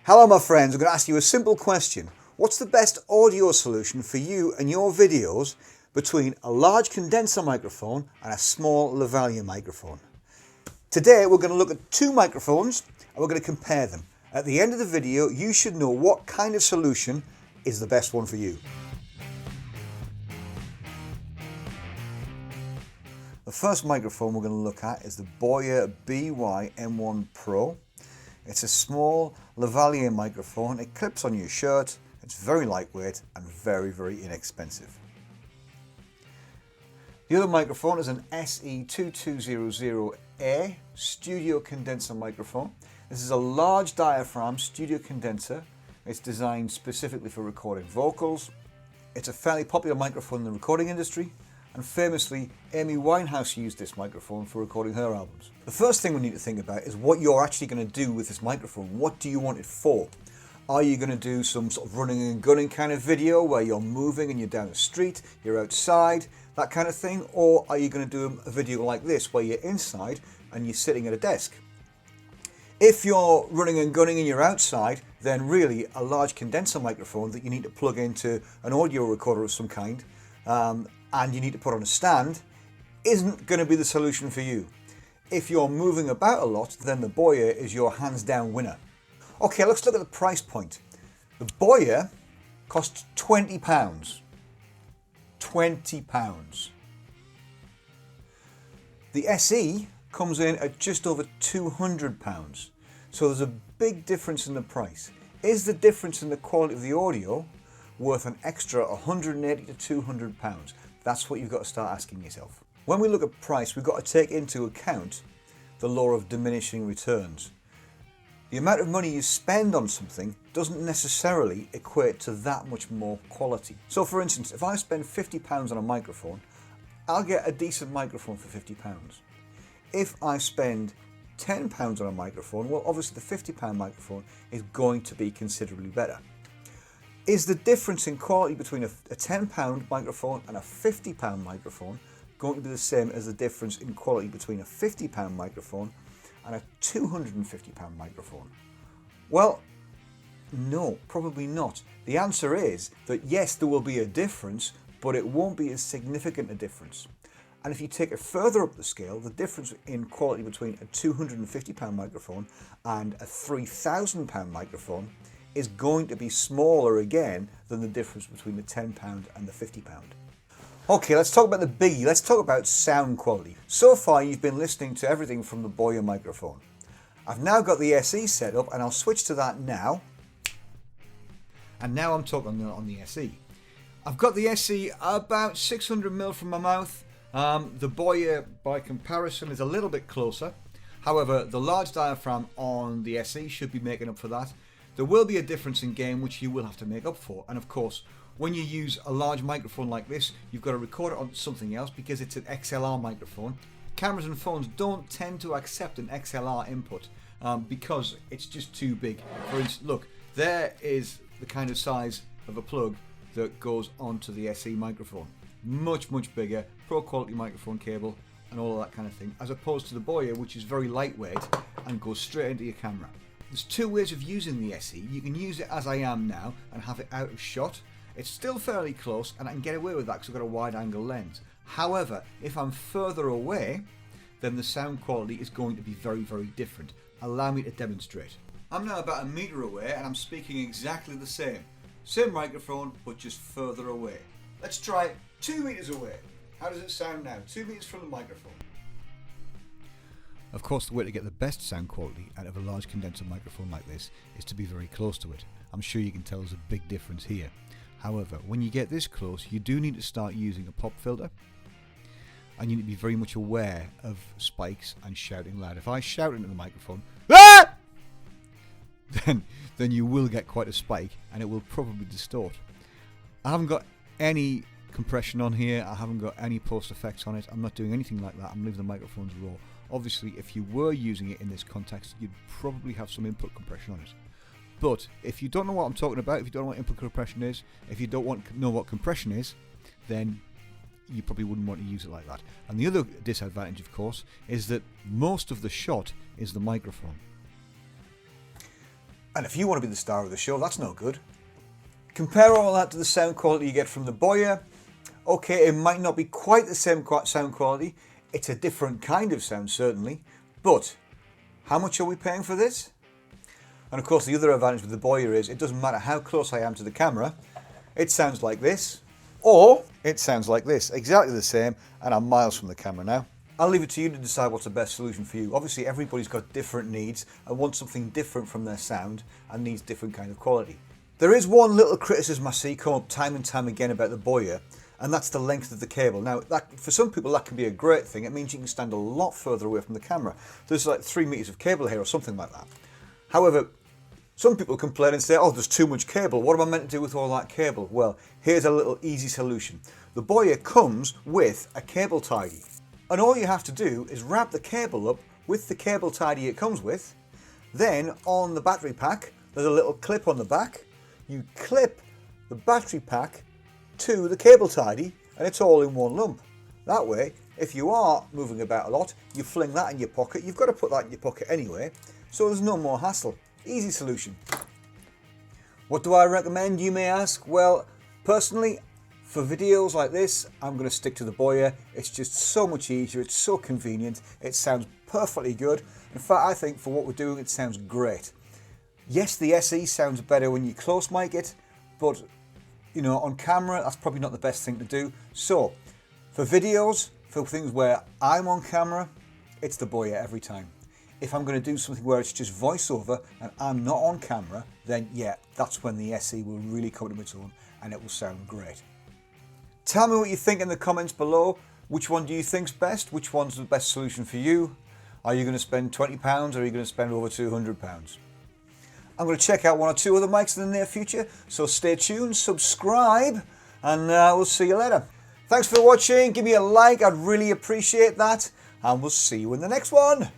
Hello my friends, I'm going to ask you a simple question. What's the best audio solution for you and your videos between a large condenser microphone and a small Lavalier microphone? Today we're going to look at two microphones and we're going to compare them. At the end of the video you should know what kind of solution is the best one for you. The first microphone we're going to look at is the BY-M1 Pro. It's a small Lavalier microphone. It clips on your shirt. It's very lightweight and very inexpensive. The other microphone is an SE2200a Studio Condenser microphone. This is a large diaphragm Studio Condenser. It's designed specifically for recording vocals. It's a fairly popular microphone in the recording industry, and famously Amy Winehouse used this microphone for recording her albums. The first thing we need to think about is what you're actually going to do with this microphone. What do you want it for? Are you going to do some sort of running and gunning kind of video where you're moving and you're down the street, you're outside, that kind of thing? Or are you going to do a video like this where you're inside and you're sitting at a desk? If you're running and gunning and you're outside, then really a large condenser microphone that you need to plug into an audio recorder of some kind and you need to put on a stand isn't going to be the solution for you. If you're moving about a lot, then the Boya is your hands down winner. Okay, let's look at the price point. The Boya costs £20. £20. The SE comes in at just over £200. So there's a big difference in the price. Is the difference in the quality of the audio worth an extra £180 to £200? That's what you've got to start asking yourself. When we look at price, we've got to take into account the law of diminishing returns. The amount of money you spend on something doesn't necessarily equate to that much more quality. So for instance, if I spend £50 on a microphone, I'll get a decent microphone for £50. If I spend £10 on a microphone, well obviously the £50 microphone is going to be considerably better. Is the difference in quality between a £10 microphone and a £50 microphone going to be the same as the difference in quality between a £50 microphone and a £250 microphone? Well, no, probably not. The answer is that yes, there will be a difference, but it won't be as significant a difference. And if you take it further up the scale, the difference in quality between a £250 microphone and a £3,000 microphone is going to be smaller again than the difference between the £10 and the £50. Okay, let's talk about the biggie. Let's talk about sound quality. So far you've been listening to everything from the Boya microphone. I've now got the SE set up and I'll switch to that now. And now I'm talking on the SE. I've got the SE about 600mm from my mouth. The Boya by comparison is a little bit closer. However, the large diaphragm on the SE should be making up for that. There will be a difference in gain which you will have to make up for, and of course when you use a large microphone like this you've got to record it on something else because it's an XLR microphone. Cameras and phones don't tend to accept an XLR input because it's just too big. For instance, look, there is the kind of size of a plug that goes onto the SE microphone. Much bigger, pro quality microphone cable and all of that kind of thing, as opposed to the Boya, which is very lightweight and goes straight into your camera. There's two ways of using the SE. You can use it as I am now and have it out of shot. It's still fairly close and I can get away with that because I've got a wide angle lens. However, if I'm further away, then the sound quality is going to be very different. Allow me to demonstrate. I'm now about a metre away and I'm speaking exactly the same. Same microphone, but just further away. Let's try it 2 meters away. How does it sound now? 2 meters from the microphone. Of course, the way to get the best sound quality out of a large condenser microphone like this is to be very close to it. I'm sure you can tell there's a big difference here. However, when you get this close, you do need to start using a pop filter, and you need to be very much aware of spikes and shouting loud. If I shout into the microphone, "Ah!" then you will get quite a spike and it will probably distort. I haven't got any compression on here, I haven't got any post effects on it, I'm not doing anything like that, I'm leaving the microphones raw. Obviously if you were using it in this context you'd probably have some input compression on it. But if you don't know what I'm talking about, if you don't know what input compression is, if you don't want to know what compression is, then you probably wouldn't want to use it like that. And the other disadvantage of course is that most of the shot is the microphone. And if you want to be the star of the show, that's no good. Compare all that to the sound quality you get from the Boya. Okay, it might not be quite the same sound quality. It's a different kind of sound, certainly. But how much are we paying for this? And of course, the other advantage with the Boya is it doesn't matter how close I am to the camera. It sounds like this, or it sounds like this. Exactly the same, and I'm miles from the camera now. I'll leave it to you to decide what's the best solution for you. Obviously, everybody's got different needs and wants something different from their sound and needs different kind of quality. There is one little criticism I see come up time and time again about the Boya, and that's the length of the cable. Now, for some people, that can be a great thing. It means you can stand a lot further away from the camera. There's like 3 meters of cable here or something like that. However, some people complain and say, oh, there's too much cable. What am I meant to do with all that cable? Well, here's a little easy solution. The Boya comes with a cable tidy. And all you have to do is wrap the cable up with the cable tidy it comes with. Then on the battery pack, there's a little clip on the back. You clip the battery pack to the cable tidy and it's all in one lump. That way, if you are moving about a lot, you fling that in your pocket. You've got to put that in your pocket anyway, so there's no more hassle. Easy solution. What do I recommend, you may ask? Well, personally, for videos like this, I'm going to stick to the Boya. It's just so much easier, it's so convenient, it sounds perfectly good. In fact, I think for what we're doing, it sounds great. Yes, the SE sounds better when you close mic it, but you know, on camera, that's probably not the best thing to do. So, for videos, for things where I'm on camera, it's the Boya every time. If I'm going to do something where it's just voiceover and I'm not on camera, then yeah, that's when the SE will really come to its own and it will sound great. Tell me what you think in the comments below. Which one do you think's best? Which one's the best solution for you? Are you going to spend £20 or are you going to spend over £200? I'm going to check out 1 or 2 other mics in the near future, so stay tuned, subscribe, and we'll see you later. Thanks for watching. Give me a like, I'd really appreciate that, and we'll see you in the next one.